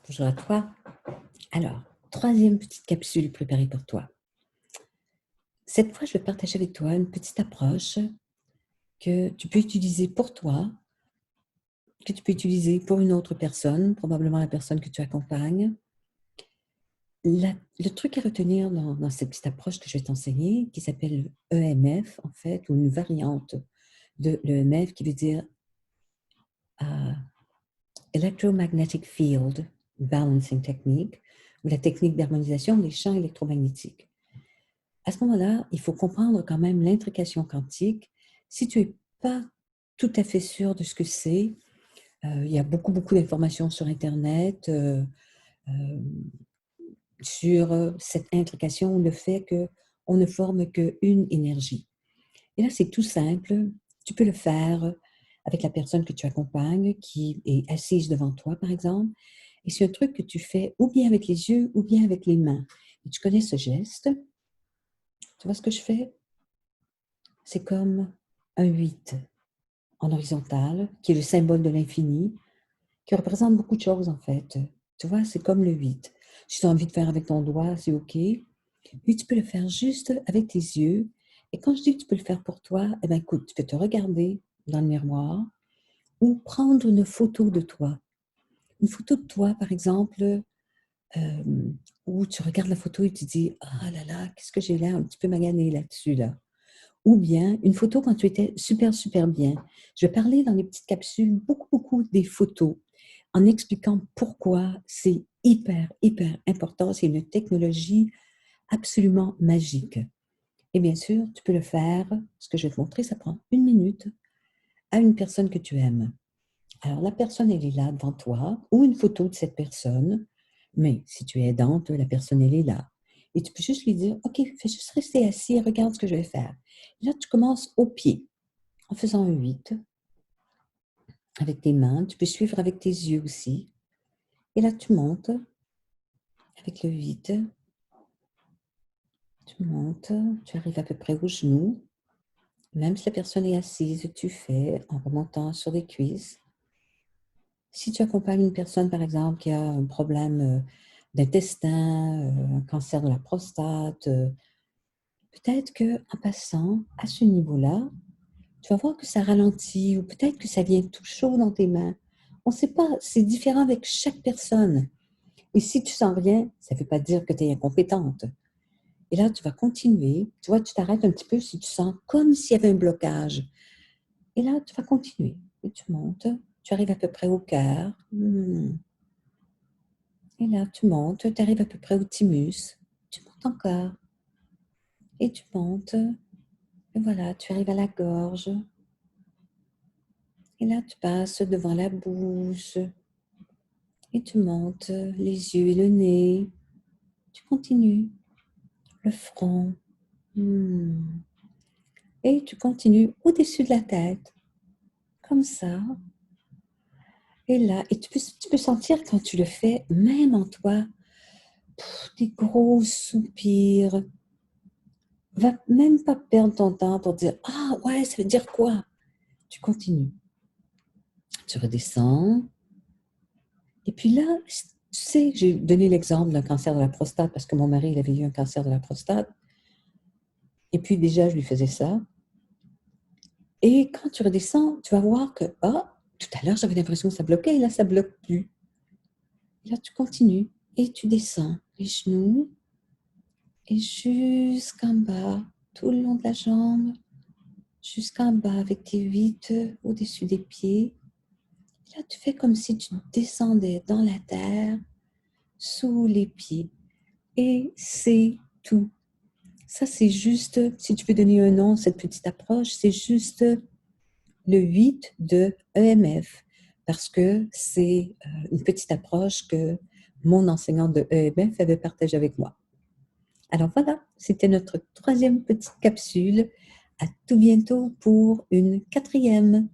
Bonjour à toi. Alors, troisième petite capsule préparée pour toi. Cette fois, je vais partager avec toi une petite approche que tu peux utiliser pour toi, que tu peux utiliser pour une autre personne, probablement la personne que tu accompagnes. Le truc à retenir dans cette petite approche que je vais t'enseigner, qui s'appelle EMF, en fait, ou une variante de l'EMF, qui veut dire Electromagnetic Field Balancing Technique, ou la technique d'harmonisation des champs électromagnétiques. À ce moment-là, il faut comprendre quand même l'intrication quantique. Si tu n'es pas tout à fait sûr de ce que c'est, il y a beaucoup d'informations sur Internet sur cette intrication, le fait qu'on ne forme qu'une énergie. Et là, c'est tout simple. Tu peux le faire avec la personne que tu accompagnes, qui est assise devant toi, par exemple. Et c'est un truc que tu fais ou bien avec les yeux ou bien avec les mains. Et tu connais ce geste. Tu vois ce que je fais? C'est comme un 8 en horizontal, qui est le symbole de l'infini, qui représente beaucoup de choses en fait. Tu vois, c'est comme le 8. Si tu as envie de faire avec ton doigt, c'est OK. Puis tu peux le faire juste avec tes yeux. Et quand je dis que tu peux le faire pour toi, eh bien écoute, tu peux te regarder dans le miroir ou prendre une photo de toi. Une photo de toi, par exemple, où tu regardes la photo et tu dis: «Ah là là, qu'est-ce que j'ai l'air un petit peu magané là-dessus, là». Ou bien une photo quand tu étais super, super bien. Je vais parler dans les petites capsules beaucoup des photos en expliquant pourquoi c'est hyper important. C'est une technologie absolument magique. Et bien sûr, tu peux le faire, ce que je vais te montrer, ça prend 1 minute, à une personne que tu aimes. Alors la personne, elle est là devant toi, ou une photo de cette personne, mais si tu es aidante, la personne, elle est là. Et tu peux juste lui dire: «OK, fais juste rester assis et regarde ce que je vais faire». Là, tu commences au pied, en faisant un 8 avec tes mains. Tu peux suivre avec tes yeux aussi. Et là, tu montes avec le 8. Tu montes, tu arrives à peu près aux genoux. Même si la personne est assise, tu fais en remontant sur les cuisses. Si tu accompagnes une personne, par exemple, qui a un problème d'intestin, un cancer de la prostate, peut-être qu'en passant à ce niveau-là, tu vas voir que ça ralentit ou peut-être que ça vient tout chaud dans tes mains. On ne sait pas, c'est différent avec chaque personne. Et si tu sens rien, ça ne veut pas dire que tu es incompétente. Et là, tu vas continuer. Tu vois, tu t'arrêtes un petit peu si tu sens comme s'il y avait un blocage. Et là, tu vas continuer. Et tu montes. Tu arrives à peu près au cœur. Et là, tu montes. Tu arrives à peu près au thymus. Tu montes encore. Et tu montes. Et voilà, tu arrives à la gorge. Et là, tu passes devant la bouche. Et tu montes les yeux et le nez. Tu continues. Le front. Et tu continues au-dessus de la tête. Comme ça. Et là, et tu peux sentir quand tu le fais, même en toi, des gros soupirs. Va même pas perdre ton temps pour dire: «Ah ouais, ça veut dire quoi?» Tu continues. Tu redescends. Et puis là, tu sais, j'ai donné l'exemple d'un cancer de la prostate parce que mon mari, il avait eu un cancer de la prostate. Et puis déjà, je lui faisais ça. Et quand tu redescends, tu vas voir que, ah, tout à l'heure, j'avais l'impression que ça bloquait et là, ça bloque plus. Et là, tu continues et tu descends les genoux et jusqu'en bas, tout le long de la jambe, jusqu'en bas avec tes 8 au-dessus des pieds. Et là, tu fais comme si tu descendais dans la terre, sous les pieds. Et c'est tout. Ça, c'est juste, si tu veux donner un nom à cette petite approche, c'est juste le 8 de EMF, parce que c'est une petite approche que mon enseignant de EMF avait partagée avec moi. Alors voilà, c'était notre troisième petite capsule. À tout bientôt pour une quatrième.